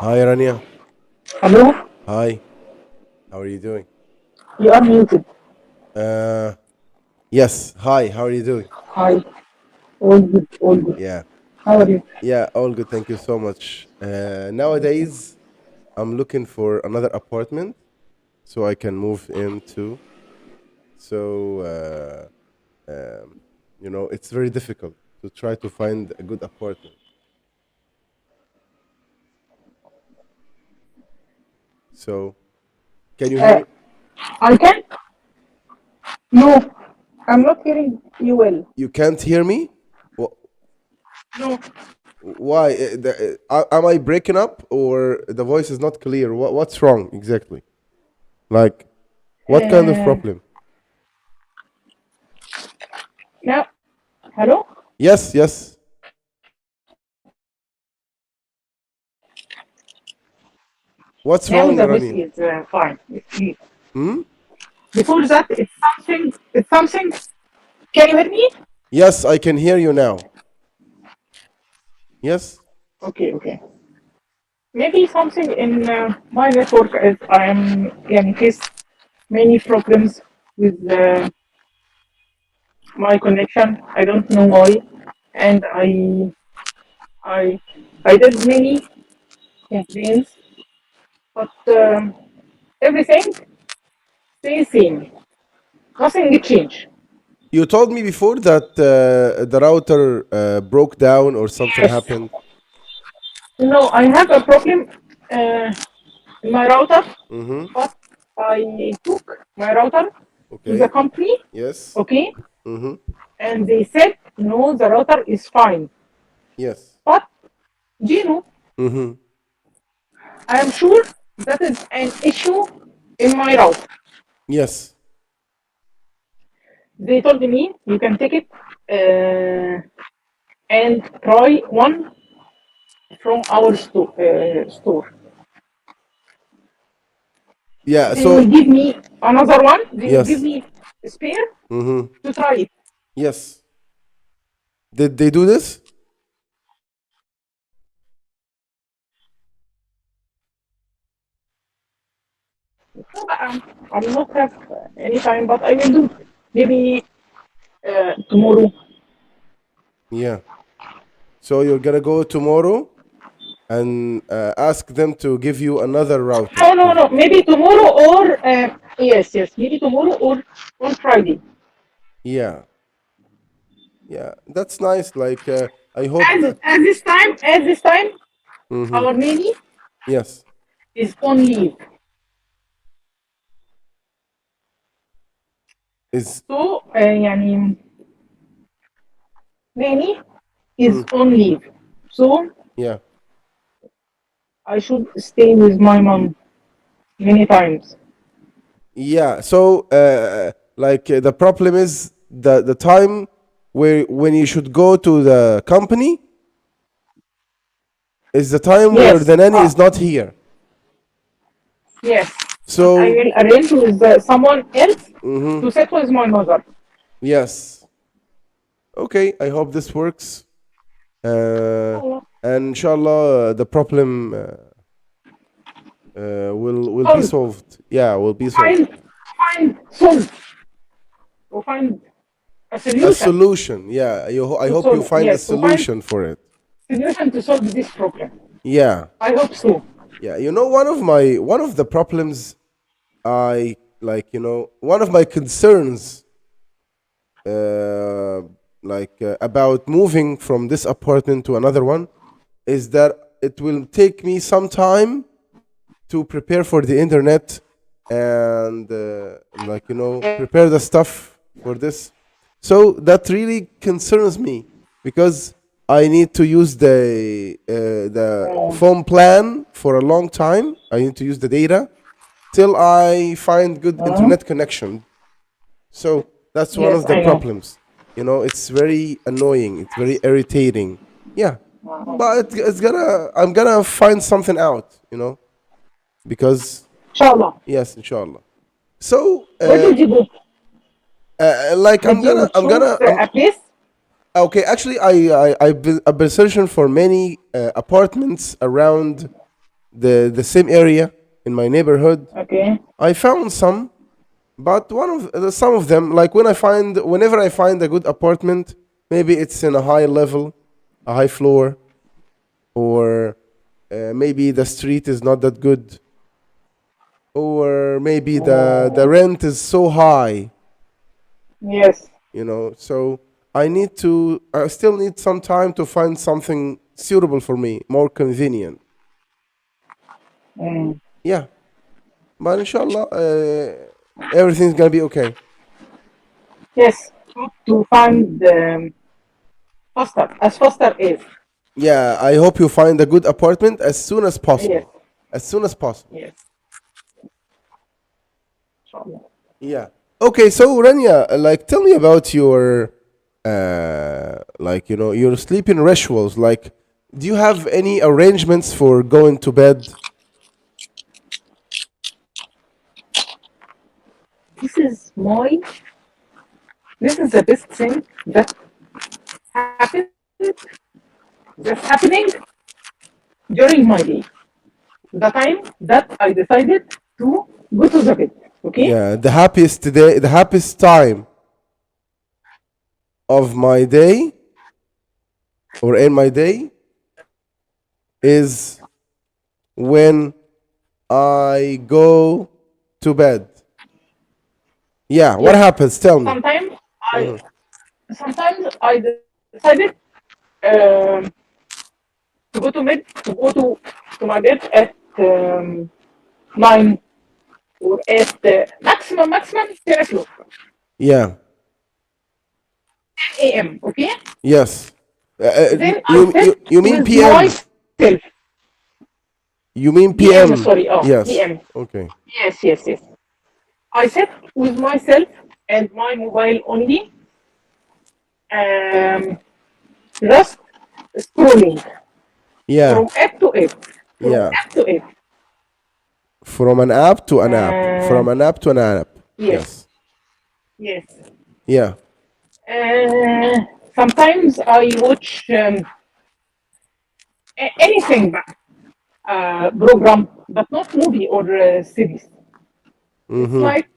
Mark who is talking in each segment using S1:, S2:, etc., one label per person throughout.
S1: Hi, Rania.
S2: Hello?
S1: Hi. How are you doing?
S2: You are muted.
S1: Uh, yes. Hi. How are you doing?
S2: Hi. All good, all good.
S1: Yeah.
S2: How are you?
S1: Yeah. All good. Thank you so much. Nowadays, I'm looking for another apartment so I can move into. So, it's very difficult to try to find a good apartment. So, can you hear
S2: Uh,
S1: me?
S2: I can? No, I'm not hearing you well.
S1: You can't hear me? Wh-
S2: No.
S1: Why? Am I breaking up or the voice is not clear? What's wrong exactly? Like, what kind of
S2: Uh,
S1: problem?
S2: now, hello?
S1: Yes, yes. What's
S2: Now
S1: wrong,
S2: the voice
S1: Rani?
S2: is fine. It's clear.
S1: Hmm?
S2: Before that, it's something. Can you hear me?
S1: Yes, I can hear you now. Yes?
S2: Okay, okay. Maybe something in my network is I am face many problems with my connection. I don't know why, and I I did many campaigns, but everything stays same. Nothing change.
S1: You told me before that the router broke down or something
S2: Yes.
S1: happened.
S2: No, I have a problem uh, in my router,
S1: Mm-hmm.
S2: but I took my router to the
S1: Okay.
S2: company,
S1: Yes.
S2: okay,
S1: Mm-hmm.
S2: and they said no, the router is fine.
S1: Yes.
S2: But Gino,
S1: Mm-hmm.
S2: I am sure that is an issue in my router.
S1: Yes.
S2: They told me you can take it and try one from our store.
S1: Yeah.
S2: They will
S1: So,
S2: give me another one. They will give
S1: yes.
S2: me a spare
S1: Mm-hmm.
S2: to try it.
S1: Yes. Did they do this?
S2: I will not have any time, but I will do maybe tomorrow.
S1: Yeah. So you're gonna go tomorrow and ask them to give you another router.
S2: No, no, no. Maybe tomorrow or yes, yes. Maybe tomorrow or on Friday.
S1: Yeah. Yeah. That's nice. Like, I hope.
S2: At this time,
S1: Mm-hmm.
S2: our nanny
S1: Yes.
S2: is on leave.
S1: Is.
S2: So يعني nanny is
S1: Mm,
S2: on leave. So
S1: yeah.
S2: I should stay with my mom many times.
S1: Yeah. So, the problem is the time where when you should go to the company is the time where
S2: Yes.
S1: the nanny is not here.
S2: Yes. And I
S1: So,
S2: will arrange with someone else
S1: mm-hmm.
S2: to sit with my mother.
S1: Yes. Okay. I hope this works. Uh,
S2: Oh,
S1: and inshallah, the problem will be
S2: solve,
S1: solved. Yeah, will be solved.
S2: find, solve, or find a
S1: A
S2: solution
S1: solution. Yeah, I
S2: to
S1: hope you
S2: solve.
S1: find a
S2: Yes, to find
S1: solution for it.
S2: solution to solve this problem.
S1: Yeah,
S2: I hope so.
S1: yeah. One of the problems I like. One of my concerns, uh, about moving from this apartment to another one, is that it will take me some time to prepare for the internet and prepare the stuff for this. So that really concerns me because I need to use the
S2: Um,
S1: phone plan for a long time. I need to use the data till I find good
S2: uh,
S1: internet connection. So that's one
S2: yes,
S1: of the
S2: I know.
S1: problems. It's very annoying. It's very irritating. Yeah, but I'm gonna find something out. Because
S2: Inshallah.
S1: yes, inshallah. So,
S2: Where did you go?
S1: like
S2: Did you choose
S1: I'm
S2: a place?
S1: okay. Actually, I've been searching for many apartments around the same area in my neighborhood.
S2: Okay.
S1: I found some, but some of them, like whenever I find a good apartment, maybe it's in a high level, a high floor, or maybe the street is not that good, or maybe the rent is so high,
S2: Yes.
S1: So I still need some time to find something suitable for me, more convenient.
S2: Mm.
S1: Yeah, but inshallah, everything's gonna be okay.
S2: Yes. To find faster is.
S1: Yeah, I hope you find a good apartment as soon as
S2: Yes.
S1: possible. As soon as possible.
S2: Yes. Inshallah.
S1: Yeah. Okay, so Rania, like, tell me about your, your sleeping rituals. Like, do you have any arrangements for going to bed?
S2: This is the best thing that happened that's happening during my day. The time that I decided to go to the bed. Okay?
S1: Yeah, the happiest time of my day or in my day is when I go to bed. Yeah, what
S2: Yes.
S1: happens? Tell me.
S2: Sometimes I sometimes I decided um, to my bed at 9 or at maximum 10 o'clock
S1: Yeah.
S2: a.m. Okay?
S1: Yes.
S2: Then I sit
S1: You mean
S2: with
S1: PM?
S2: myself.
S1: You mean
S2: PM,
S1: PM?
S2: sorry. Oh,
S1: Yes.
S2: PM.
S1: Okay.
S2: Yes. I sit with myself and my mobile only, um, just scrolling
S1: Yeah.
S2: from app to app, from
S1: Yeah.
S2: app to app.
S1: From an app to an app.
S2: Uh,
S1: From an app to an app.
S2: yes,
S1: Yes.
S2: yes.
S1: Yeah.
S2: Uh, Sometimes I watch anything, program, but not movie or series. It's
S1: Mm-hmm.
S2: like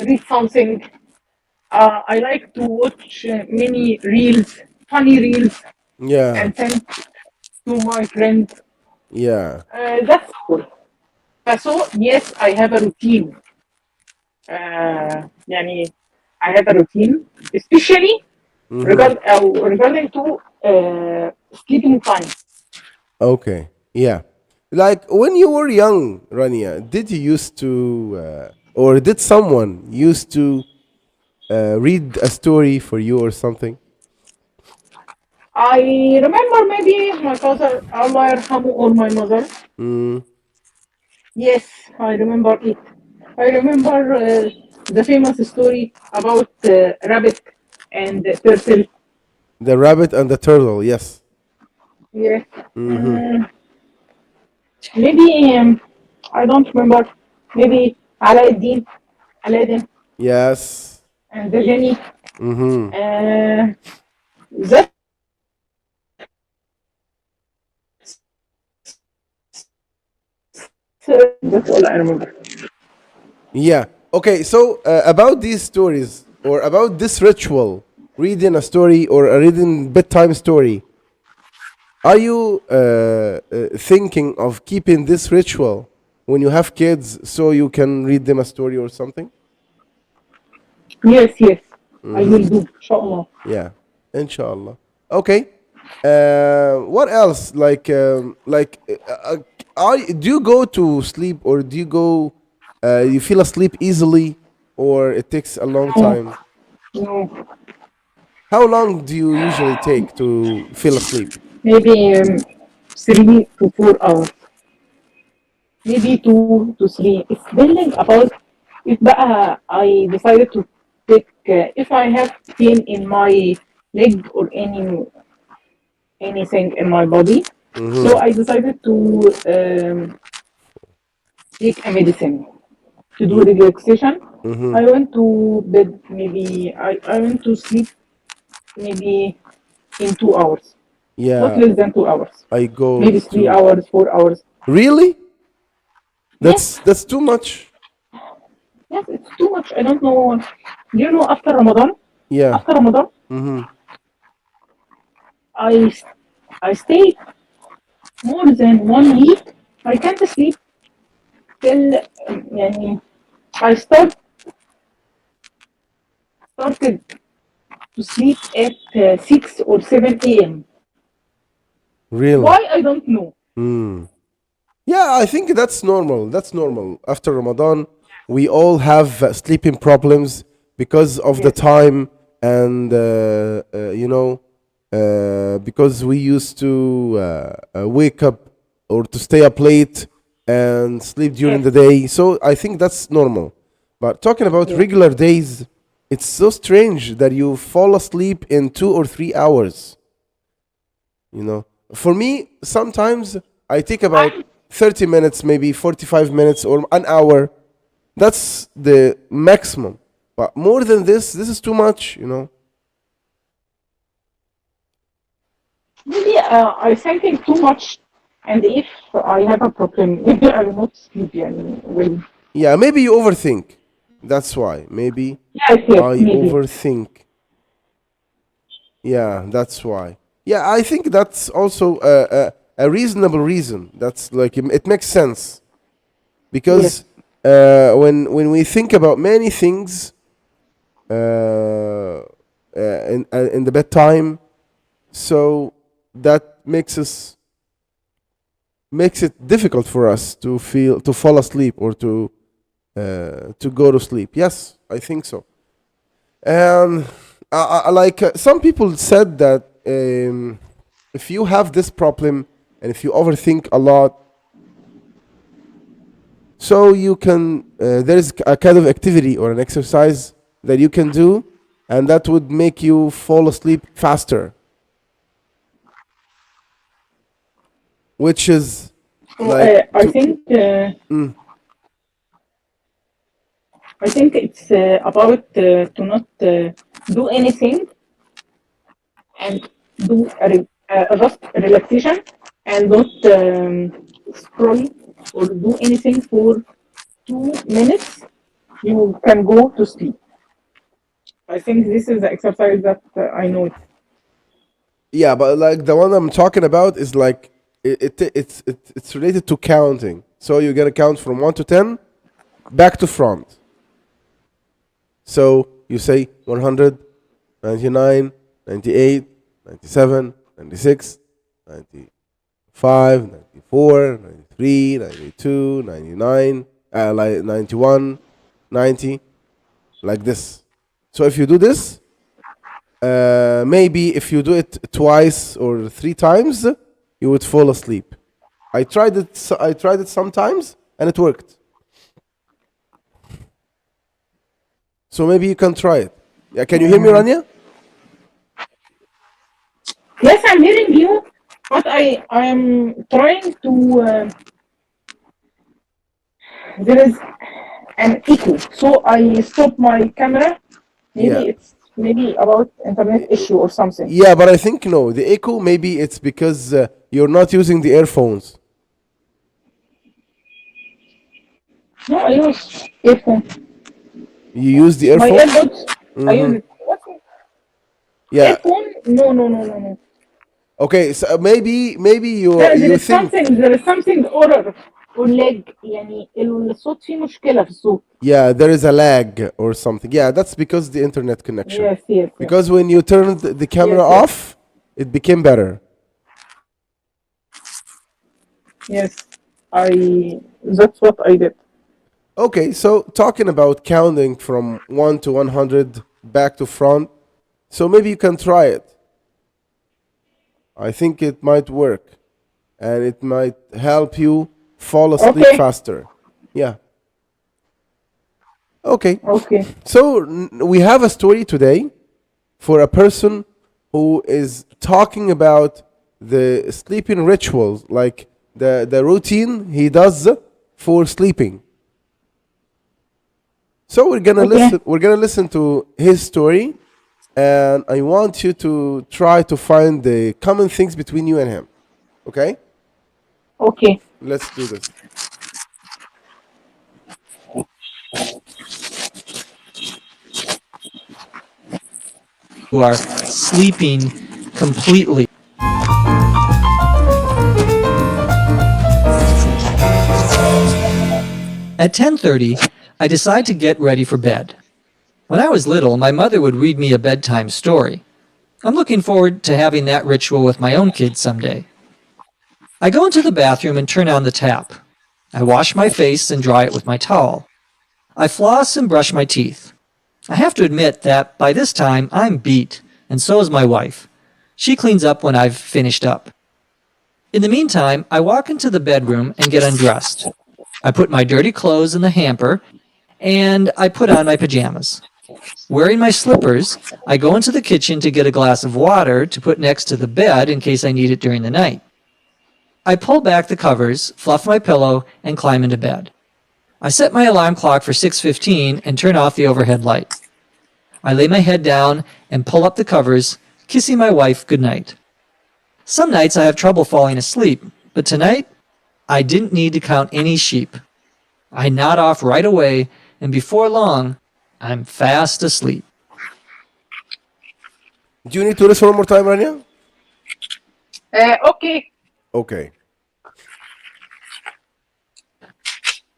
S2: read something. I like to watch many reels, funny reels,
S1: Yeah.
S2: and send to my friends.
S1: Yeah.
S2: That's all. So yes, I have a routine. يعني I have a routine, especially
S1: Mm-hmm.
S2: regarding to sleeping time.
S1: Okay. Yeah. Like when you were young, Rania, did you used to, or did someone used to read a story for you or something?
S2: I remember maybe my father, Allah yarhamu, or my mother.
S1: Mm.
S2: Yes, I remember it. I remember the famous story about rabbit and turtle.
S1: The rabbit and the turtle. Yes.
S2: Yes.
S1: Mm-hmm.
S2: Maybe I don't remember. Maybe Aladdin, Aladdin
S1: Yes.
S2: and the genie.
S1: Mm-hmm.
S2: That's that's all I remember.
S1: Yeah. Okay. So about these stories or about this ritual, reading a story or a reading bedtime story, are you thinking of keeping this ritual when you have kids so you can read them a story or something?
S2: Yes. I
S1: Mm-hmm.
S2: will do, inshallah.
S1: Yeah. Inshallah. Okay. What else? Do you go to sleep or do you go? You feel asleep easily, or it takes a long
S2: No,
S1: time?
S2: no.
S1: How long do you usually take to feel asleep?
S2: Maybe 3 to 4 hours. Maybe 2 to 3. It's depending about if I decided to take if I have pain in my leg or anything in my body. So
S1: Mm-hmm.
S2: I decided to take a medicine to do relaxation.
S1: Mm-hmm.
S2: I went to bed maybe I went to sleep maybe in 2 hours. not
S1: Yeah,
S2: less than 2 hours.
S1: I go
S2: Maybe 3
S1: to.
S2: hours, 4 hours.
S1: Really?
S2: Yes,
S1: That's too much.
S2: yes, it's too much. I don't know. Do you know after Ramadan?
S1: Yeah.
S2: After Ramadan,
S1: Mm-hmm.
S2: I I stay more than 1 week. I can't sleep till يعني I started to sleep at 6 or 7 a.m.
S1: Really?
S2: Why I don't know.
S1: Mm. Yeah, I think that's normal. That's normal. After Ramadan, we all have sleeping problems because of the
S2: Yes,
S1: time and because we used to wake up or to stay up late and sleep during
S2: yes,
S1: the day. So I think that's normal. But talking about
S2: yes.
S1: regular days, it's so strange that you fall asleep in 2 or 3 hours. You know, for me, sometimes I take about
S2: I'm
S1: 30 minutes, maybe 45 minutes or an hour. That's the maximum. But more than this is too much, you know.
S2: maybe I thinking too much, and if I have a problem, maybe I will not sleep. يعني well.
S1: Yeah, maybe you overthink. That's why. Maybe
S2: Yes, yes,
S1: I
S2: maybe.
S1: overthink. Yeah, that's why. Yeah, I think that's also a reasonable reason. That's like it makes sense
S2: Yes.
S1: because when we think about many things in the bedtime, so that makes it difficult for us to fall asleep or to go to sleep. Yes, I think so. And like some people said that if you have this problem and if you overthink a lot, so you can there is a kind of activity or an exercise that you can do, and that would make you fall asleep faster, which is
S2: So
S1: like to. Mm,
S2: I think it's about to not do anything and do just relaxation and not scroll or do anything for 2 minutes. You can go to sleep. I think this is the exercise that I know it.
S1: yeah, but like the one I'm talking about is like it's related to counting. So you're gonna count from 1 to 10, back to front. So you say 100, 99, 98, 97, 96, 95, 94, 93, 92, 99, like 91, 90, like this. So if you do this, maybe if you do it twice or 3 times, you would fall asleep. I tried it. I tried it sometimes, and it worked. So maybe you can try it. Yeah, can you hear me, Rania?
S2: Yes, I'm hearing you, but I am trying to. There is an echo, so I stop my camera.
S1: Yeah.
S2: Maybe about internet issue or something.
S1: Yeah, but I think no. The echo, maybe it's because you're not using the earphones.
S2: No, I use earphone.
S1: You use the
S2: My
S1: earphones?
S2: AirPods. I
S1: Mm-hmm.
S2: use it. What?
S1: Yeah.
S2: Earphone? No, no, no, no, no.
S1: Okay, so maybe
S2: There
S1: you
S2: is
S1: think.
S2: something. There is something error. واللاج يعني الصوت فيه مشكلة في الصوت.
S1: Yeah, there is a lag or something. Yeah, that's because the internet connection.
S2: Yes, yes, yes,
S1: Because when you turned the camera
S2: yes, yes,
S1: off, it became better.
S2: yes. I. That's what I did.
S1: Okay, so talking about counting from 1 to 100 back to front, so maybe you can try it. I think it might work and it might help you fall asleep
S2: Okay,
S1: faster. Yeah. Okay.
S2: okay,
S1: So we have a story today for a person who is talking about the sleeping rituals, like the routine he does for sleeping. So we're gonna
S2: okay,
S1: listen. We're gonna listen to his story, and I want you to try to find the common things between you and him. Okay?
S2: Okay.
S1: Let's do this.
S3: You are sleeping completely. At 10:30, I decide to get ready for bed. When I was little, my mother would read me a bedtime story. I'm looking forward to having that ritual with my own kids someday. I go into the bathroom and turn on the tap. I wash my face and dry it with my towel. I floss and brush my teeth. I have to admit that by this time I'm beat, and so is my wife. She cleans up when I've finished up. In the meantime, I walk into the bedroom and get undressed. I put my dirty clothes in the hamper, and I put on my pajamas. Wearing my slippers, I go into the kitchen to get a glass of water to put next to the bed in case I need it during the night. I pull back the covers, fluff my pillow, and climb into bed. I set my alarm clock for 6:15 and turn off the overhead light. I lay my head down and pull up the covers, kissing my wife goodnight. Some nights I have trouble falling asleep, but tonight I didn't need to count any sheep. I nod off right away, and before long, I'm fast asleep.
S1: Do you need to listen one more time, Rania?
S2: Okay.
S1: Okay.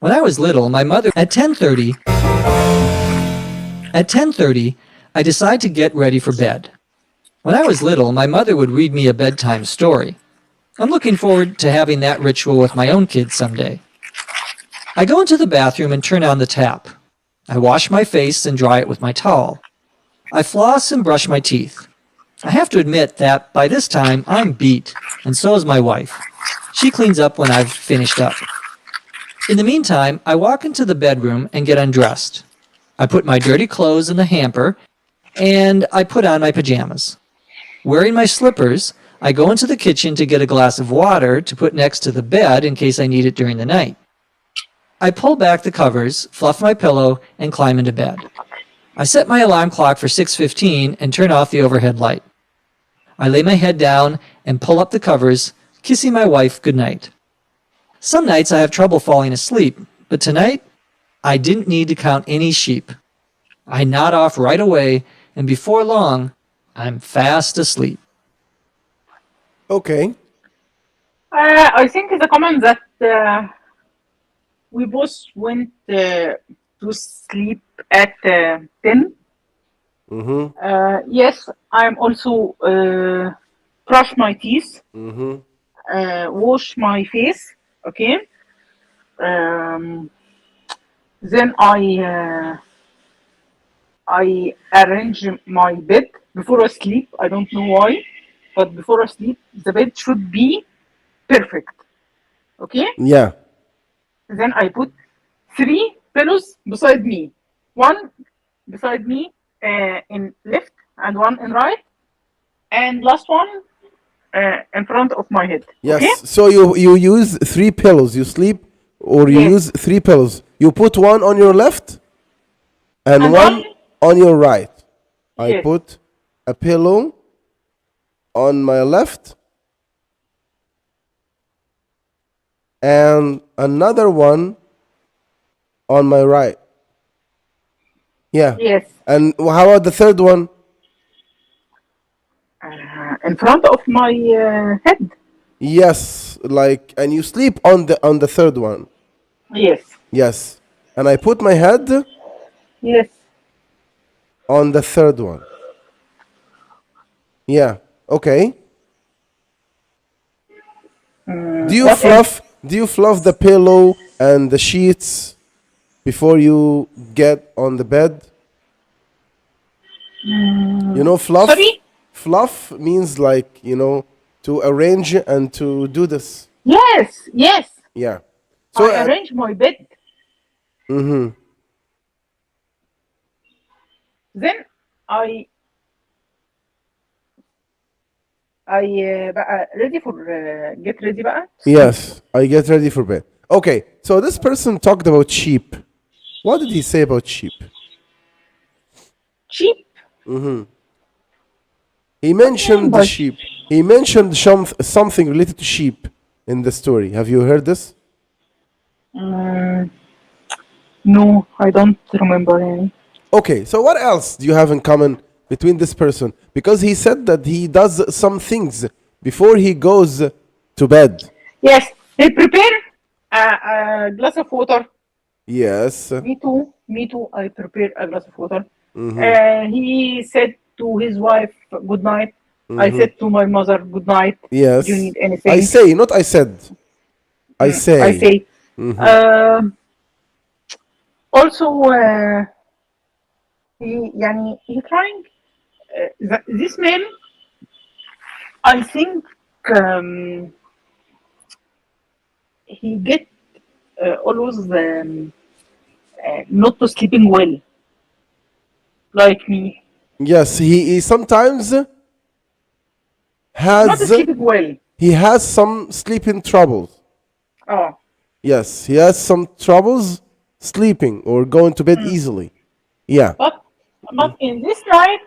S3: When I was little, my mother at 10:30, I decide to get ready for bed. When I was little, my mother would read me a bedtime story. I'm looking forward to having that ritual with my own kids someday. I go into the bathroom and turn on the tap. I wash my face and dry it with my towel. I floss and brush my teeth. I have to admit that by this time I'm beat, and so is my wife. She cleans up when I've finished up. In the meantime, I walk into the bedroom and get undressed. I put my dirty clothes in the hamper, and I put on my pajamas. Wearing my slippers, I go into the kitchen to get a glass of water to put next to the bed in case I need it during the night. I pull back the covers, fluff my pillow, and climb into bed. I set my alarm clock for 6:15 and turn off the overhead light. I lay my head down and pull up the covers, kissing my wife goodnight. Some nights I have trouble falling asleep, but tonight I didn't need to count any sheep. I nod off right away, and before long, I'm fast asleep.
S1: Okay.
S2: I think the comment that we both went to sleep at 10.
S1: Mm-hmm.
S2: Yes, I'm also brush my teeth,
S1: Mm-hmm.
S2: wash my face. Okay. Then I arrange my bed before I sleep. I don't know why, but before I sleep, the bed should be perfect. Okay.
S1: Yeah.
S2: Then I put 3 pillows beside me. One beside me in left and one in right, and last one in front of my head.
S1: Yes.
S2: Okay?
S1: So you use 3 pillows. You sleep, or you
S2: Yes.
S1: use 3 pillows. You put one on your left and
S2: And
S1: one
S2: one,
S1: on your right. I
S2: yes,
S1: put a pillow on my left and another one on my right. Yeah.
S2: yes,
S1: And how about the third one?
S2: in front of my head.
S1: Yes, like, and you sleep on the third one.
S2: Yes,
S1: Yes. And I put my head
S2: yes.
S1: on the third one. Yeah. Okay. Do you
S2: What else?
S1: fluff the pillow and the sheets before you get on the bed? You know, fluff?
S2: Sorry?
S1: Fluff means, like, to arrange and to do this.
S2: Yes, yes.
S1: Yeah. So
S2: I arrange my bed.
S1: mhm.
S2: Then I بقى ready for get ready بقى.
S1: Yes, I get ready for bed. Okay, so this person talked about sheep. What did he say about sheep?
S2: Cheap.
S1: He mentioned the
S2: but
S1: sheep. He mentioned something related to sheep in the story. Have you heard this?
S2: no, I don't remember any.
S1: Okay, so what else do you have in common between this person? Because he said that he does some things before he goes to bed.
S2: Yes, he prepare a glass of water.
S1: Yes.
S2: Me too. Me too. I prepare a glass of water. He said to his wife, "Good night." I said to my mother, "Good night." Do you
S1: Yes.
S2: need anything?
S1: I say, not I said. I say.
S2: I say. Also, he trying. This man, I think, he get always not to sleeping well, like me.
S1: Yes, he sometimes
S2: Not
S1: has
S2: sleeping well.
S1: he has some sleeping troubles.
S2: Oh,
S1: Yes, he has some troubles sleeping or going to bed easily. Yeah.
S2: but in this night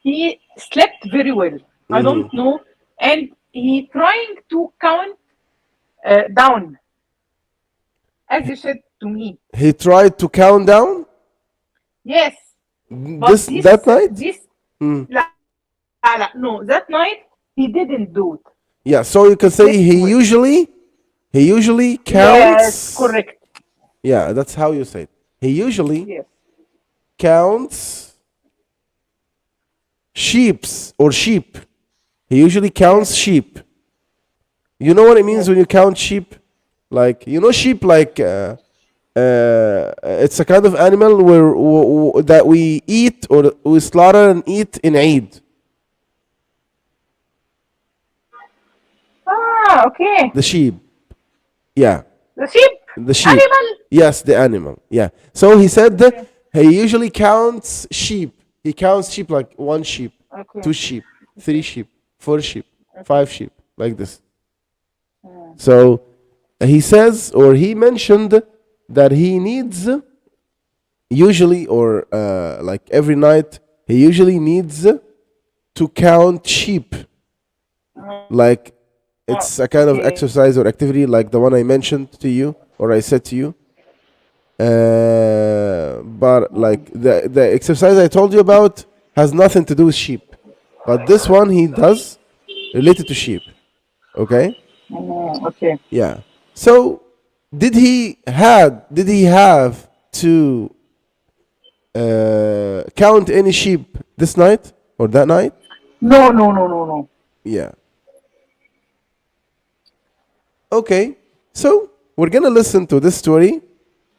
S2: he slept very well. I don't know, and he trying to count down, as you said to me.
S1: He tried to count down
S2: Yes, but
S1: that night.
S2: no, that night he didn't do it.
S1: Yeah, so you can say
S2: Slept
S1: he
S2: well.
S1: usually
S2: Yes,
S1: counts.
S2: correct.
S1: Yeah, that's how you say it. He usually
S2: Yes.
S1: counts sheeps or sheep. He usually counts sheep. You know what it means when you count sheep? Like, you know, sheep, like, it's a kind of animal that we eat or we slaughter and eat in Eid.
S2: Ah, okay.
S1: The sheep. Yeah.
S2: The sheep.
S1: The sheep.
S2: Animal.
S1: Yes, the animal. Yeah. So he said that he usually counts sheep. He counts sheep like one sheep,
S2: Okay.
S1: 2 sheep, 3 sheep, 4 sheep, 5 sheep, like this. So he says, or he mentioned that he needs usually, or like every night, he usually needs to count sheep. Like it's a kind of
S2: Okay.
S1: exercise or activity like the one I mentioned to you or I said to you. But like the exercise I told you about has nothing to do with sheep. But this one he does related to sheep. Okay?
S2: Okay.
S1: Yeah. So did he have to count any sheep this night or that night?
S2: No.
S1: Yeah. Okay. So we're gonna listen to this story,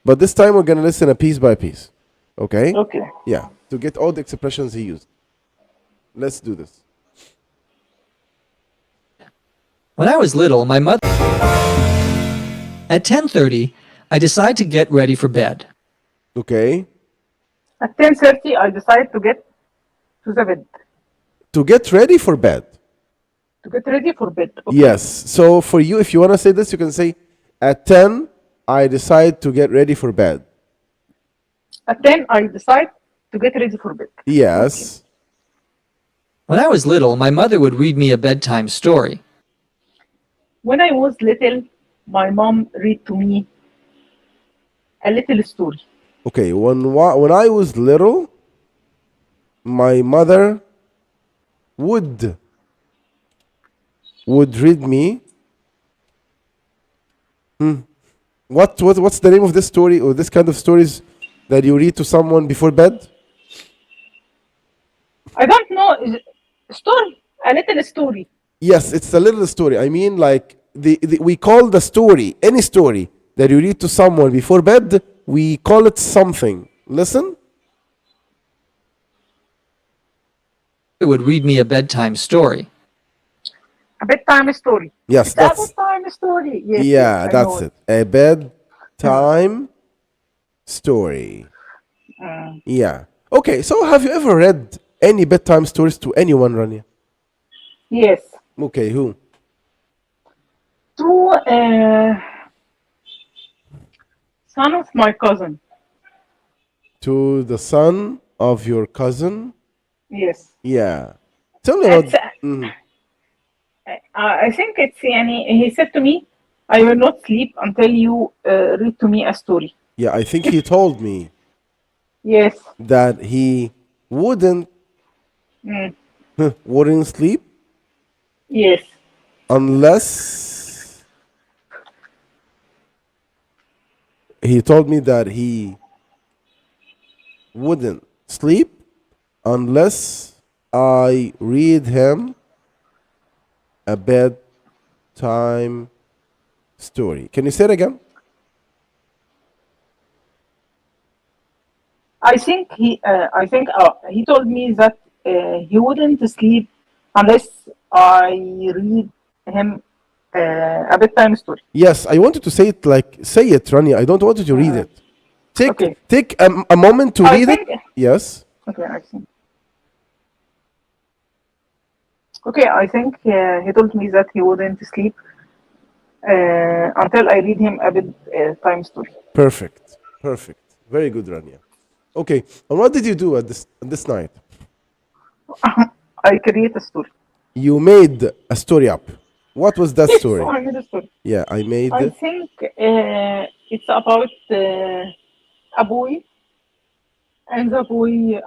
S1: but this time we're gonna listen a piece by piece. Okay?
S2: Okay.
S1: Yeah. To get all the expressions he used. Let's do this.
S3: When I was little, my mother... At 10:30, I decide to get ready for bed.
S1: Okay.
S2: At 10:30, I decide to get to the bed.
S1: To get ready for bed.
S2: To get ready for bed. Okay.
S1: Yes. So for you, if you want to say this, you can say, at 10, I decide to get ready for bed.
S2: At 10, I decide to get ready for bed.
S1: Yes.
S3: When I was little, my mother would read me a bedtime story.
S2: When I was little, my mom read to me a little story.
S1: Okay. When I was little, my mother would read me. What's the name of this story or this kind of stories that you read to someone before bed?
S2: I don't know. Story. A little story.
S1: Yes, it's a little story. I mean, like we call the story, any story that you read to someone before bed, we call it something. Listen.
S3: They would read me a bedtime story.
S2: A bedtime story.
S1: Yes,
S2: It's
S1: that's
S2: a bedtime story. Yes.
S1: yeah,
S2: I know
S1: that's it. A bedtime story. Yeah. Okay, so have you ever read any bedtime stories to anyone, Rania?
S2: Yes.
S1: Okay, who?
S2: To son of my cousin.
S1: To the son of your cousin?
S2: Yes.
S1: Yeah. Tell me about.
S2: It's,
S1: Mhm.
S2: I think it's يعني he said to me, I will not sleep until you read to me a story.
S1: Yeah, I think he told me
S2: Yes.
S1: that he wouldn't
S2: Mm.
S1: wouldn't sleep
S2: Yes.
S1: unless he told me that he wouldn't sleep unless I read him a bedtime story. Can you say it again?
S2: I think he told me that he wouldn't sleep unless I read him a bedtime story.
S1: Yes, I wanted to say it like say it, Rania. I don't want you to read it.
S2: Okay.
S1: Take a moment to
S2: I
S1: read it.
S2: think
S1: Yes.
S2: okay. I think okay. I think he told me that he wouldn't sleep until I read him a bedtime story.
S1: Perfect. Perfect. Very good, Rania. Okay. And what did you do at this night?
S2: I create a story.
S1: You made a story up. What was that
S2: Yes,
S1: story?
S2: I made a story.
S1: Yeah, I made.
S2: I think it's about a boy, and the boy.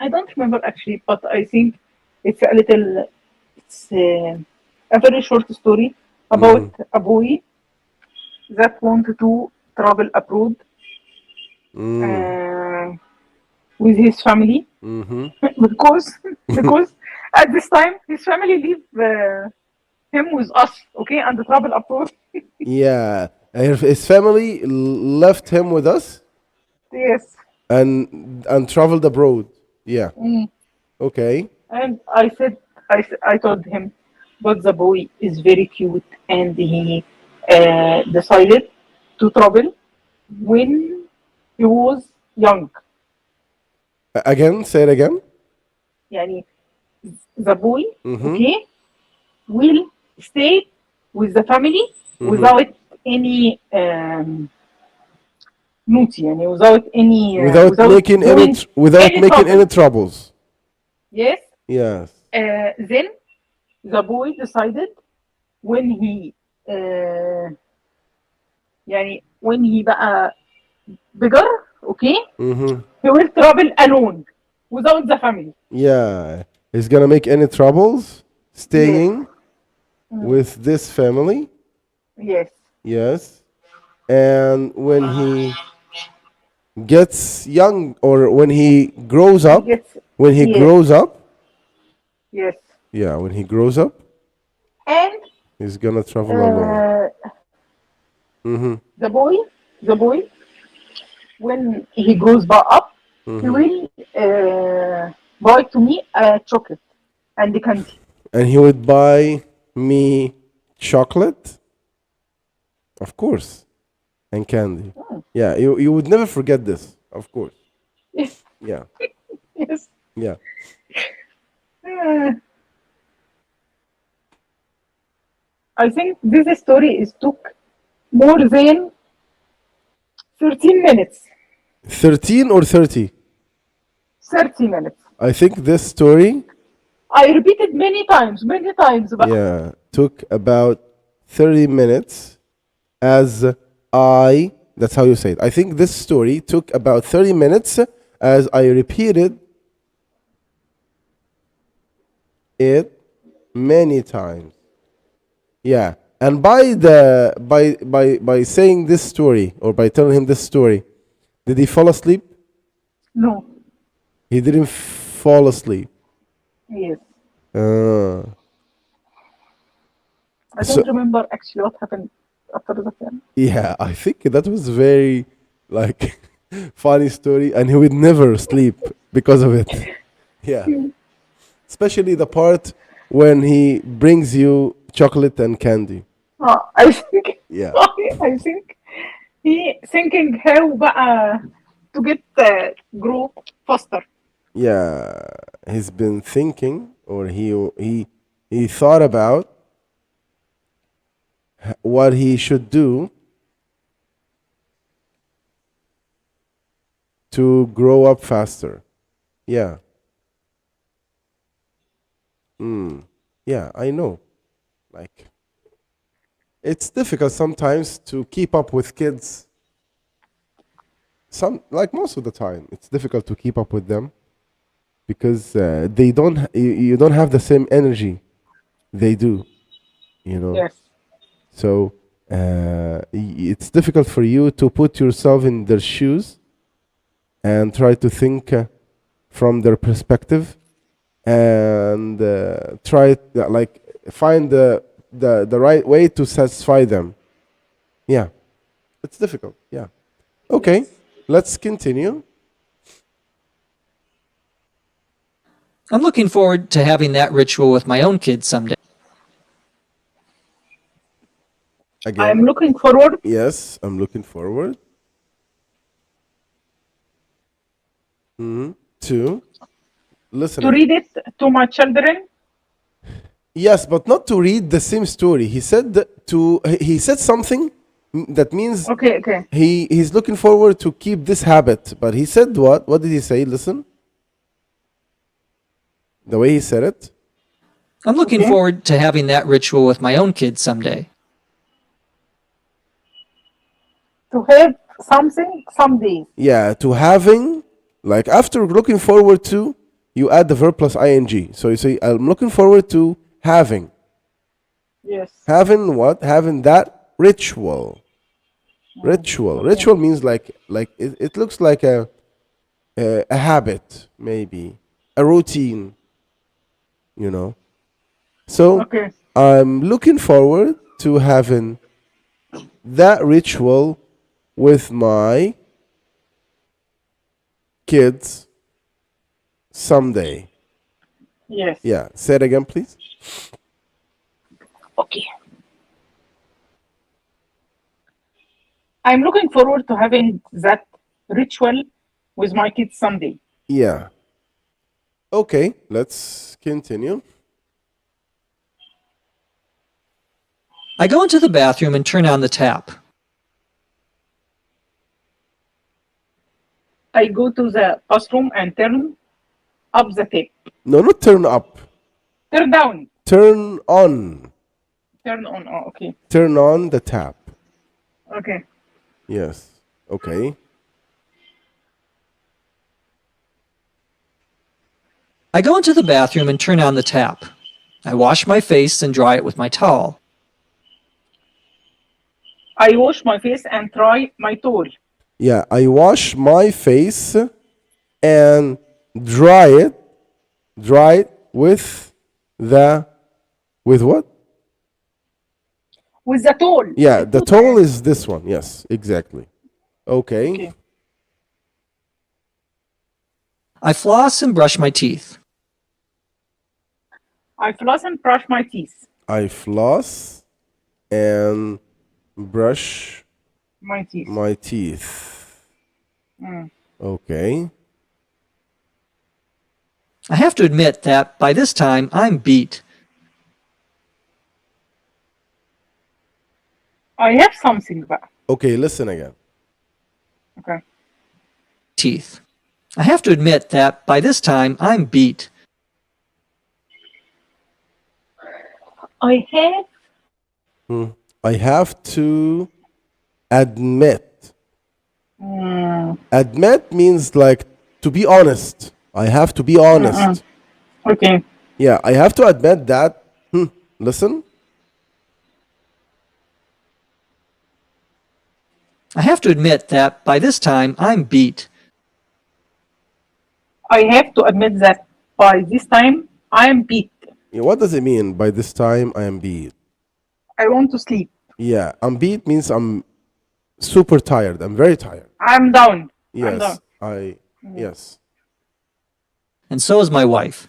S2: I don't remember actually, but I think it's a little. It's a very short story about a boy that wanted to travel abroad uh, with his family because because at this time his family leave him with us, okay, and travel abroad.
S1: Yeah, his family left him with us
S2: Yes.
S1: and traveled abroad. Yeah. Okay.
S2: And I said, I told him, but the boy is very cute, and he decided to travel when he was young.
S1: Again, say it again.
S2: يعني the boy,
S1: Mm-hmm.
S2: okay, will stay with the family
S1: Mm-hmm.
S2: without any naughty, يعني without any
S1: Without
S2: without
S1: making
S2: doing
S1: without
S2: any
S1: making any
S2: trouble.
S1: troubles.
S2: Yes.
S1: Yes.
S2: Then the boy decided when he uh, يعني when he بقى bigger, okay,
S1: Mm-hmm.
S2: he will travel alone without the family.
S1: Yeah. He's gonna make any troubles
S2: Yes.
S1: staying with this family.
S2: Yes.
S1: Yes. And when he gets young or when he grows
S2: He
S1: up,
S2: gets
S1: when he
S2: yes.
S1: grows up,
S2: Yes.
S1: yeah, when he grows up,
S2: And
S1: he's gonna travel alone.
S2: uh,
S1: Mm-hmm.
S2: the boy when he grows back up, he
S1: Mm-hmm.
S2: will buy to me a chocolate and the candy.
S1: And he would buy me chocolate, of course, and candy. Yeah, you would never forget this, of course.
S2: Yes.
S1: Yeah,
S2: Yes.
S1: yeah.
S2: Uh, I think this story is took more than 13 minutes.
S1: 13 or 30?
S2: 30 minutes.
S1: I think this story,
S2: I repeated many times بقى.
S1: yeah, took about 30 minutes as that's how you say it. I think this story took about 30 minutes as I repeated it many times. Yeah. And by saying this story or by telling him this story, did he fall asleep?
S2: No.
S1: He didn't fall asleep.
S2: Yes.
S1: Uh,
S2: I
S1: so
S2: don't remember actually what happened after the film.
S1: yeah, I think that was very like funny story, and he would never sleep because of it. Yeah, especially the part when he brings you chocolate and candy.
S2: I think
S1: Yeah,
S2: I think he thinking how بقى to get grow faster.
S1: yeah. He's been thinking, or he thought about what he should do to grow up faster. Yeah. Yeah, I know. Like, it's difficult sometimes to keep up with kids. Like most of the time, it's difficult to keep up with them because they don't. You don't have the same energy they do. You know.
S2: Yes.
S1: So it's difficult for you to put yourself in their shoes and try to think from their perspective and try like find the right way to satisfy them. Yeah, it's difficult. Yeah. Okay, let's continue.
S3: I'm looking forward to having that ritual with my own kids someday.
S1: Again.
S2: I'm looking forward
S1: Yes, I'm looking forward to listen.
S2: to read it to my children.
S1: Yes, but not to read the same story. He said he said something that means
S2: Okay, okay.
S1: he's looking forward to keep this habit. But he said what? What did he say? Listen. The way he said it.
S3: I'm looking
S2: Okay.
S3: forward to having that ritual with my own kids someday.
S2: To have something someday.
S1: Yeah, to having, like after looking forward to, you add the verb plus ing. So you say, I'm looking forward to having.
S2: Yes.
S1: Having what? Having that ritual. Ritual.
S2: Okay.
S1: Ritual means like it looks like a habit, maybe a routine. You know. So
S2: Okay.
S1: I'm looking forward to having that ritual with my kids someday.
S2: Yes.
S1: Yeah. Say it again, please.
S2: Okay. I'm looking forward to having that ritual with my kids someday.
S1: Yeah. Okay, let's continue.
S3: I go into the bathroom and turn on the tap.
S2: I go to the bathroom and turn up the tap.
S1: No, not turn up.
S2: Turn down.
S1: Turn on.
S2: Turn on. Oh, okay.
S1: Turn on the tap.
S2: Okay.
S1: Yes. Okay.
S3: I go into the bathroom and turn on the tap. I wash my face and dry it with my towel.
S2: I wash my face and dry my towel.
S1: Yeah, I wash my face and dry it with what?
S2: With the towel.
S1: Yeah, the towel is this one. Yes, exactly. Okay.
S2: Okay.
S3: I floss and brush my teeth.
S2: I floss and brush my teeth.
S1: I floss and brush
S2: My teeth.
S1: my teeth. Okay.
S3: I have to admit that by this time I'm beat.
S2: I have something back.
S1: Okay, listen again.
S2: Okay.
S3: Teeth. I have to admit that by this time I'm beat.
S2: I have
S1: I have to admit. Admit means like to be honest. I have to be honest.
S2: okay.
S1: Yeah, I have to admit that. Listen.
S3: I have to admit that by this time I'm beat.
S2: I have to admit that by this time I am beat.
S1: Yeah, what does it mean by this time I am beat?
S2: I want to sleep.
S1: Yeah, I'm beat means I'm super tired. I'm very tired.
S2: I'm down. I'm
S1: Yes.
S2: down.
S1: Yes.
S3: And so is my wife.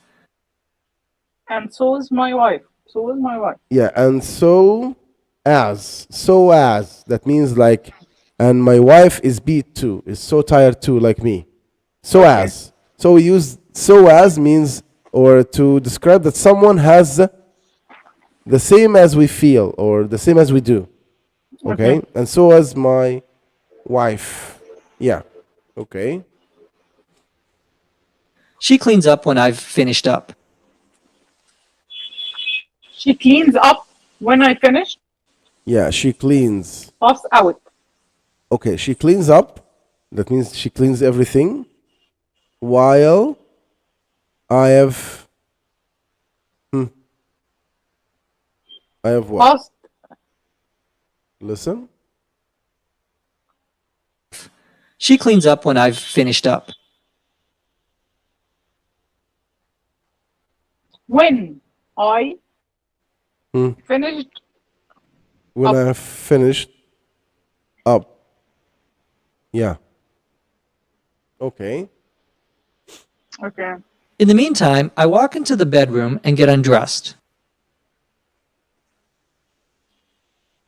S2: And so is my wife. So is my wife.
S1: Yeah, and so as that means like, and my wife is beat too, is so tired too, like me. So as. So we use so as means, or to describe that someone has the same as we feel or the same as we do. Okay? And so as my wife. Yeah. Okay.
S3: She cleans up when I've finished up.
S2: She cleans up when I finish.
S1: Yeah, she cleans.
S2: Pass out.
S1: Okay, she cleans up. That means she cleans everything. While I have. I have what?
S2: Past.
S1: Listen.
S3: She cleans up when I've finished up.
S2: When I finished.
S1: When
S2: Up.
S1: I have finished up. Yeah. Okay.
S2: Okay.
S3: In the meantime, I walk into the bedroom and get undressed.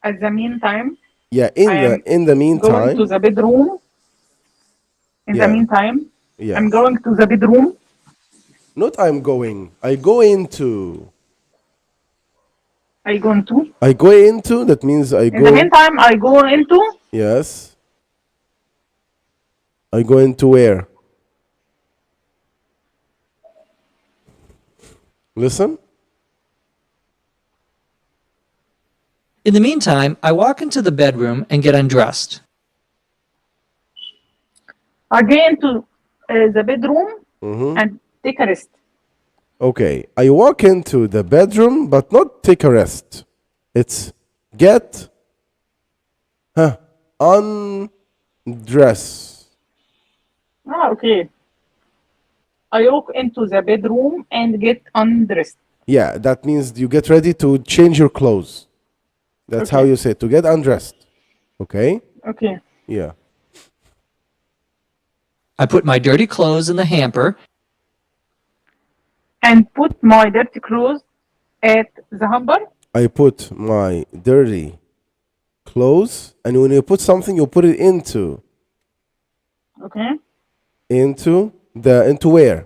S2: At the meantime,
S1: Yeah,
S2: I am
S1: in the
S2: going to
S1: meantime.
S2: the bedroom. In
S1: Yeah.
S2: the meantime,
S1: Yeah.
S2: I'm going to the bedroom.
S1: Not I'm going. I go into.
S2: I going to.
S1: I go into, that means I
S2: In the
S1: go.
S2: meantime, I go into.
S1: Yes. I go into where? Listen.
S3: In the meantime, I walk into the bedroom and get undressed.
S2: I go into the bedroom and take a rest.
S1: Okay. I walk into the bedroom, but not take a rest. It's get undress.
S2: Okay. I walk into the bedroom and get undressed.
S1: Yeah, that means you get ready to change your clothes. That's how
S2: Okay.
S1: you say it, to get undressed. Okay?
S2: Okay.
S1: Yeah.
S3: I put my dirty clothes in the hamper
S2: And put my dirty clothes at the hamper.
S1: I put my dirty clothes, and when you put something, you put it into.
S2: Okay.
S1: Into where?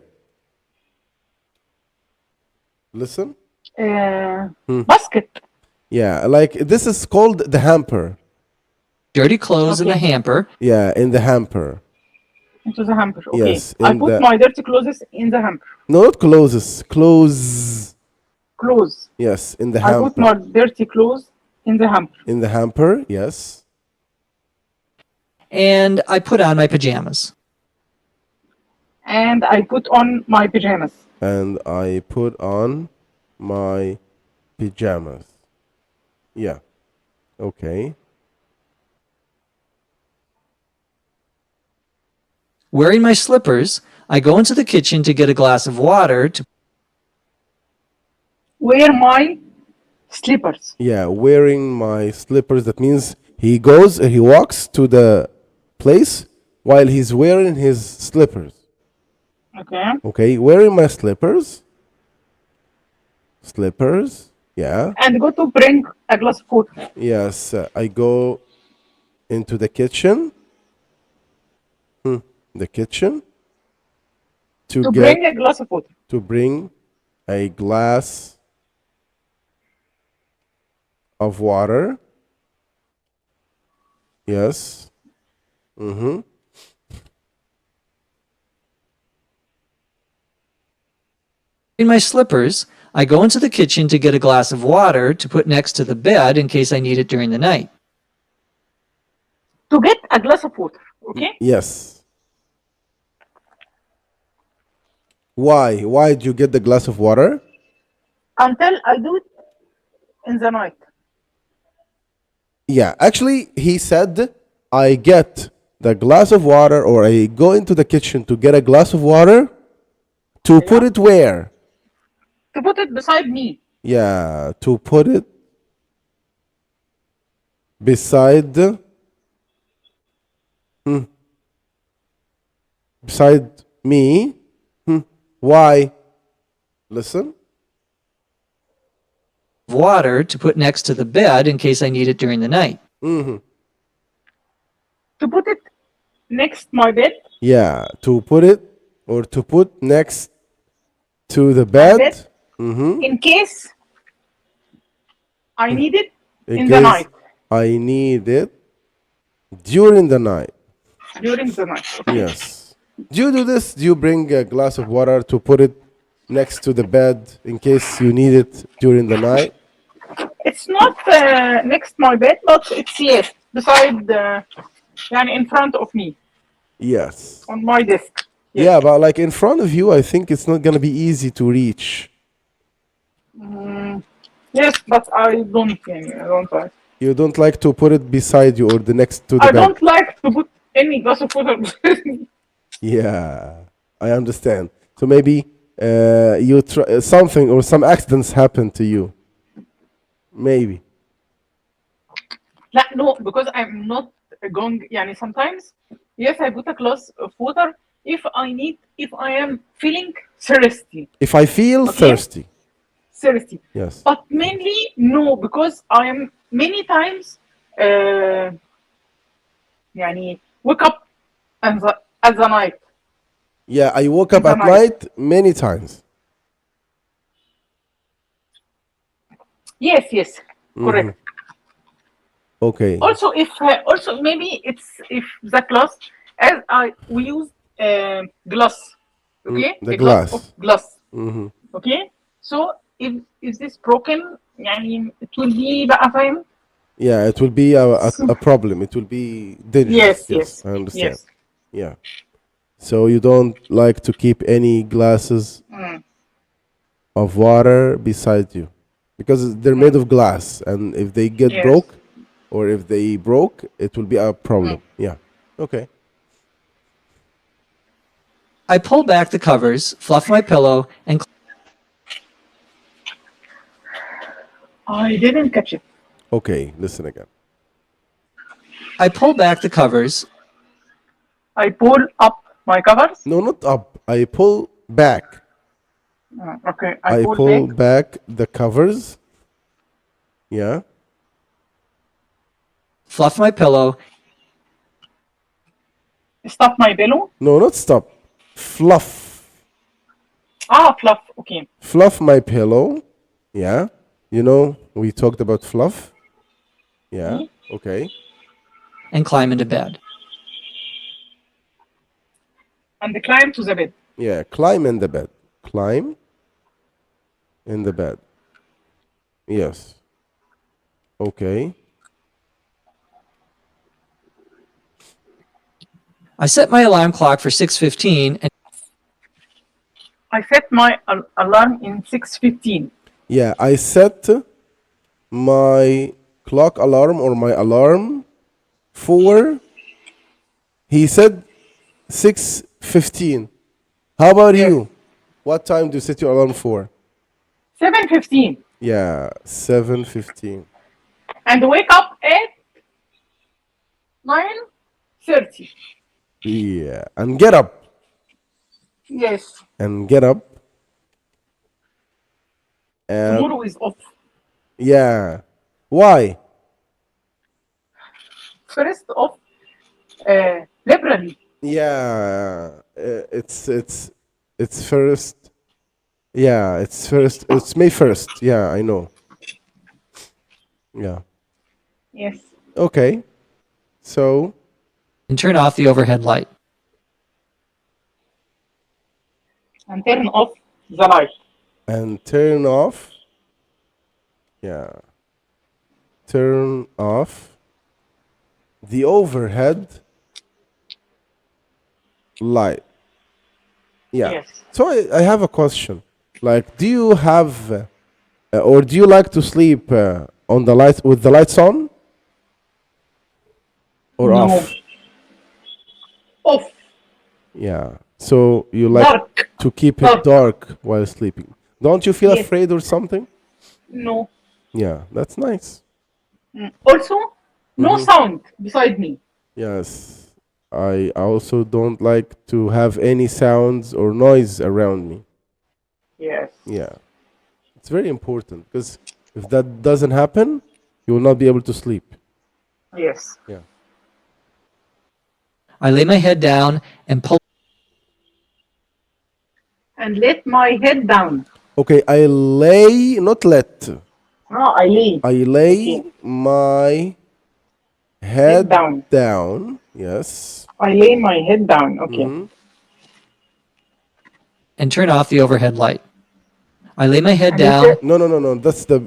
S1: Listen.
S2: Basket.
S1: Yeah, like this is called the hamper.
S3: dirty clothes in the
S2: Okay.
S3: hamper,
S1: Yeah, in the hamper.
S2: Into the hamper. Okay.
S1: Yes,
S2: I
S1: in
S2: put
S1: the-
S2: my dirty clothes in the hamper.
S1: No, not clothes. Clothes.
S2: Clothes.
S1: Yes, in the
S2: I put my
S1: hamper.
S2: dirty clothes in the hamper.
S1: In the hamper. Yes.
S3: and I put on my pajamas.
S2: And I put on my pajamas.
S1: And I put on my pajamas. Yeah. Okay.
S3: Wearing my slippers, I go into the kitchen to get a glass of water to
S2: Wear my slippers.
S1: Yeah, wearing my slippers. That means he walks to the place while he's wearing his slippers.
S2: Okay.
S1: Okay, wearing my slippers. Slippers. Yeah.
S2: And go to bring a glass of water.
S1: Yes, I go into the kitchen. The kitchen to
S2: To
S1: get
S2: bring a glass of water.
S1: to bring a glass of water. Yes. Mm-hmm.
S3: in my slippers, I go into the kitchen to get a glass of water to put next to the bed in case I need it during the night.
S2: To get a glass of water. Okay.
S1: Yes. Why? Why did you get the glass of water?
S2: Until I do it in the night.
S1: Yeah, actually, he said, I get the glass of water, or I go into the kitchen to get a glass of water to put it where?
S2: To put it beside me.
S1: Yeah, to put it beside beside me. Why? Listen.
S3: Water to put next to the bed in case I need it during the night.
S2: To put it next my bed.
S1: Yeah, to put it or to put next to the bed.
S2: bed. In case I need it in the
S1: case
S2: night.
S1: I need it during the night.
S2: During the night. Okay.
S1: Yes. Do you do this? Do you bring a glass of water to put it next to the bed in case you need it during the night?
S2: It's not next my bed, but it's yes beside يعني in front of me
S1: Yes.
S2: on my desk. Yes.
S1: Yeah, but like in front of you, I think it's not gonna be easy to reach.
S2: Yes, but I don't. I don't like.
S1: You don't like to put it beside you or the next to the
S2: I
S1: bed.
S2: don't like to put any glass of water beside me.
S1: Yeah, I understand. So maybe you try something or some accidents happen to you. Maybe.
S2: No, because I'm not going. يعني sometimes, yes, I put a glass of water if I am feeling thirsty.
S1: If I feel thirsty.
S2: Thirsty.
S1: Yes.
S2: But mainly no, because I am many times يعني wake up at the night.
S1: Yeah, I woke up
S2: the
S1: at
S2: night.
S1: night many times.
S2: Yes, correct.
S1: Okay.
S2: Also, if also maybe it's if the glass as we use glass, okay,
S1: the
S2: a glass of
S1: glass.
S2: glass, okay. So if this broken, يعني it will be بقى فاهم.
S1: Yeah, it will be a problem. It will be dangerous.
S2: Yes,
S1: I understand.
S2: yes.
S1: Yeah. So you don't like to keep any glasses of water beside you because they're made of glass, and if they get
S2: Yes.
S1: broke or if they broke, it will be a problem. Yeah. Okay.
S3: I pull back the covers, fluff my pillow, and
S2: I didn't catch it.
S1: Okay. Listen again.
S3: I pull back the covers,
S2: I pull up my covers.
S1: No, not up. I pull back.
S2: Okay,
S1: I
S2: pull
S1: pull
S2: back.
S1: back the covers. Yeah.
S3: fluff my pillow,
S2: Stuff my pillow.
S1: No, not stop. Fluff.
S2: Fluff. Okay.
S1: Fluff my pillow. Yeah. You know, we talked about fluff. Yeah. Okay.
S3: and climb into bed.
S2: And climb to the bed.
S1: Yeah. Climb in the bed. Climb in the bed. Yes. Okay.
S3: I set my alarm clock for 6:15 and
S2: I set my alarm in 6:15.
S1: Yeah. I set my clock alarm or my alarm for, he said 6:15. How about you? What time do you set your alarm for?
S2: 7:15.
S1: Yeah, 7:15.
S2: And wake up at 9:30.
S1: Yeah, and get up.
S2: Yes.
S1: And get up. And
S2: Tomorrow is off.
S1: yeah. Why?
S2: First off, liberally.
S1: Yeah, it's first. Yeah, it's first. It's May 1st. Yeah, I know. Yeah.
S2: Yes.
S1: Okay. So
S3: turn off the overhead light.
S2: And turn off the light.
S1: and turn off. Yeah. Turn off the overhead light. Yeah.
S2: Yes.
S1: So I have a question. Like, do you have, or do you like to sleep on the lights with the lights on, or
S2: No.
S1: off?
S2: Off.
S1: Yeah. So you like
S2: Dark.
S1: to keep it
S2: Dark.
S1: dark while sleeping. Don't you feel
S2: Yes.
S1: afraid or something?
S2: No.
S1: Yeah, that's nice.
S2: Also, no sound beside me.
S1: Yes. I also don't like to have any sounds or noise around me.
S2: Yes.
S1: Yeah. It's very important because if that doesn't happen, you will not be able to sleep.
S2: Yes.
S1: Yeah.
S3: I lay my head down and pull
S2: And let my head down.
S1: Okay, I lay, not let.
S2: No, I lay.
S1: I lay
S2: Okay.
S1: my head
S2: down.
S1: down. Yes.
S2: I lay my head down. Okay.
S3: and turn off the overhead light. I lay my head
S2: And you
S3: down.
S2: said-
S1: No. That's the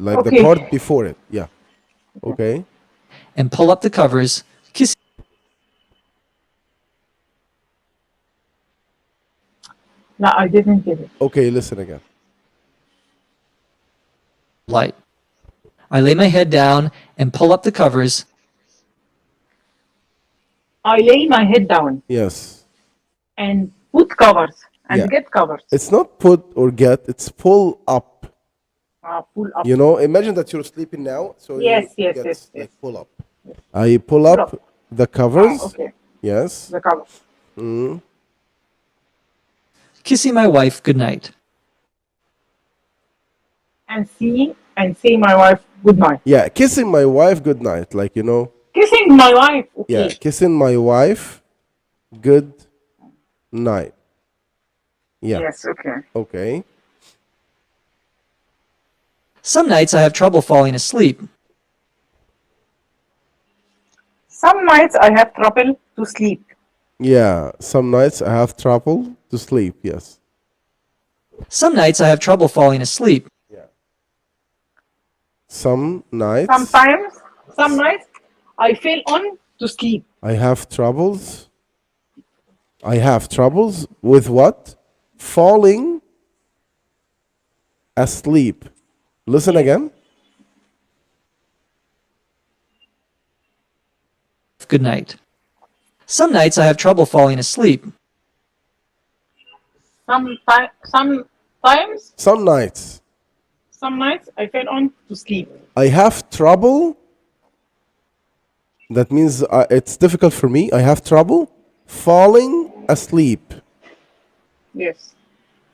S1: like the
S2: Okay.
S1: part before it. Yeah. Okay.
S3: And pull up the covers, kissing
S2: No, I didn't get it.
S1: Okay. Listen again.
S3: light. I lay my head down and pull up the covers,
S2: I lay my head down
S1: Yes.
S2: and put covers and
S1: Yeah.
S2: get covers.
S1: It's not put or get. It's pull up.
S2: Pull up.
S1: You know, imagine that you're sleeping now. So
S2: Yes,
S1: you
S2: yes,
S1: get,
S2: yes,
S1: like,
S2: yes.
S1: pull up. I pull up
S2: up.
S1: the covers.
S2: Okay,
S1: Yes.
S2: the covers.
S3: kissing my wife goodnight.
S2: And say my wife good night.
S1: Yeah. Kissing my wife good night. Like, you know.
S2: Kissing my wife. Okay.
S1: Yeah. Kissing my wife good night. Yeah.
S2: Yes, okay.
S1: Okay.
S3: Some nights I have trouble falling asleep.
S2: Some nights I have trouble to sleep.
S1: Yeah. Some nights I have trouble to sleep. Yes.
S3: Some nights I have trouble falling asleep.
S1: Some nights
S2: Some nights I feel on to sleep.
S1: I have troubles. I have troubles with what? Falling asleep. Listen again.
S3: Goodnight. Some nights I have trouble falling asleep.
S2: Some nights I feel on to sleep.
S1: I have trouble. That means it's difficult for me. I have trouble falling asleep.
S2: Yes.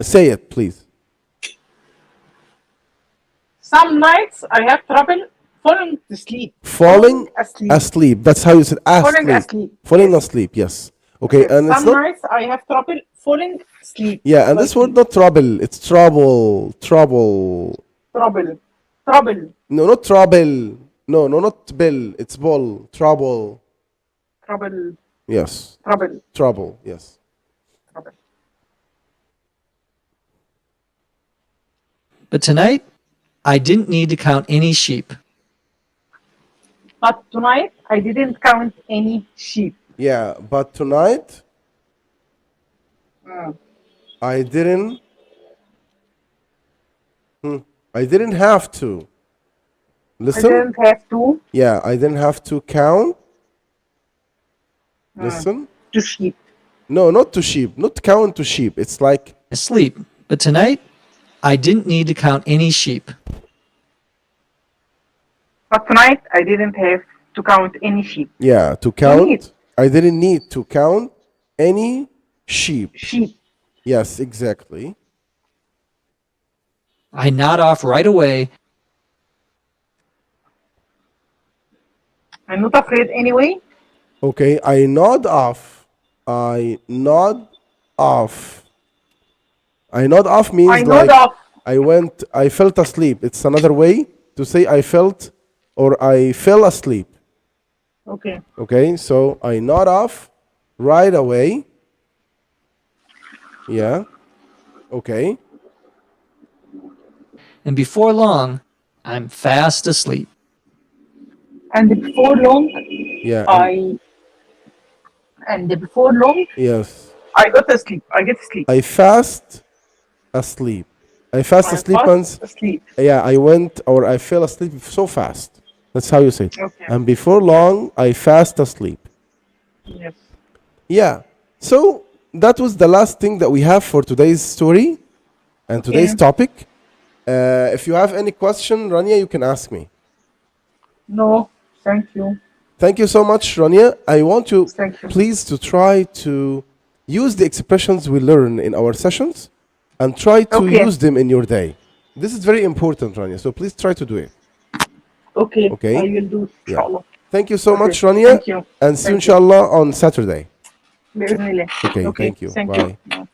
S1: Say it, please.
S2: Some nights I have trouble falling to sleep.
S1: Falling
S2: asleep.
S1: asleep. That's how you said
S2: Falling
S1: asleep.
S2: asleep.
S1: Falling
S2: Yes.
S1: asleep. Yes. Okay.
S2: Yes.
S1: And it's
S2: Some
S1: not.
S2: nights I have trouble falling asleep.
S1: Yeah. And
S2: Like
S1: this word not trouble. It's trouble. Trouble.
S2: trouble.
S1: No, not trouble. No, not bill. It's ball. Trouble.
S2: Trouble.
S1: Yes.
S2: Trouble.
S1: Trouble. Yes.
S2: Trouble.
S3: But tonight, I didn't need to count any sheep.
S2: But tonight I didn't count any sheep.
S1: Yeah. But tonight, I didn't. I didn't have to.
S2: I
S1: Listen.
S2: didn't have to
S1: Yeah, I didn't have to count. Listen.
S2: to sheep.
S1: No, not to sheep. Not count to sheep. It's like,
S3: Asleep. But tonight, I didn't need to count any sheep.
S2: But tonight I didn't have to count any sheep.
S1: yeah, to
S2: need.
S1: count. I didn't need to count any sheep.
S2: Sheep.
S1: Yes, exactly.
S3: I nod off right away.
S2: I'm not afraid anyway.
S1: Okay, I nod off. I nod off. I nod off means
S2: I
S1: like
S2: nod off.
S1: I felt asleep. It's another way to say I felt or I fell asleep.
S2: Okay.
S1: Okay, so I nod off right away. Yeah. Okay.
S3: And before long, I'm fast asleep.
S2: And before long
S1: Yeah. Yes.
S2: I got asleep. I get asleep.
S1: I fast asleep. I fast
S2: I
S1: asleep
S2: fast
S1: means
S2: asleep.
S1: yeah, I went or I fell asleep so fast. That's how you say it.
S2: Okay.
S1: And before long, I fast asleep.
S2: Yes.
S1: Yeah. So that was the last thing that we have for today's story and today's topic. If you have any question, Rania, you can ask me.
S2: No, thank you.
S1: Thank you so much, Rania. I want you,
S2: Thank you.
S1: please, to try to use the expressions we learn in our sessions and try to
S2: Okay.
S1: use them in your day. This is very important, Rania. So please try to do it.
S2: Okay.
S1: Okay.
S2: I will do.
S1: Yeah.
S2: Inshallah.
S1: Thank you so
S2: Okay.
S1: much, Rania.
S2: Thank you.
S1: And see you,
S2: Thank you.
S1: inshallah, on Saturday.
S2: بإذن الله.
S1: Okay, thank you.
S2: Thank
S1: Bye.
S2: you.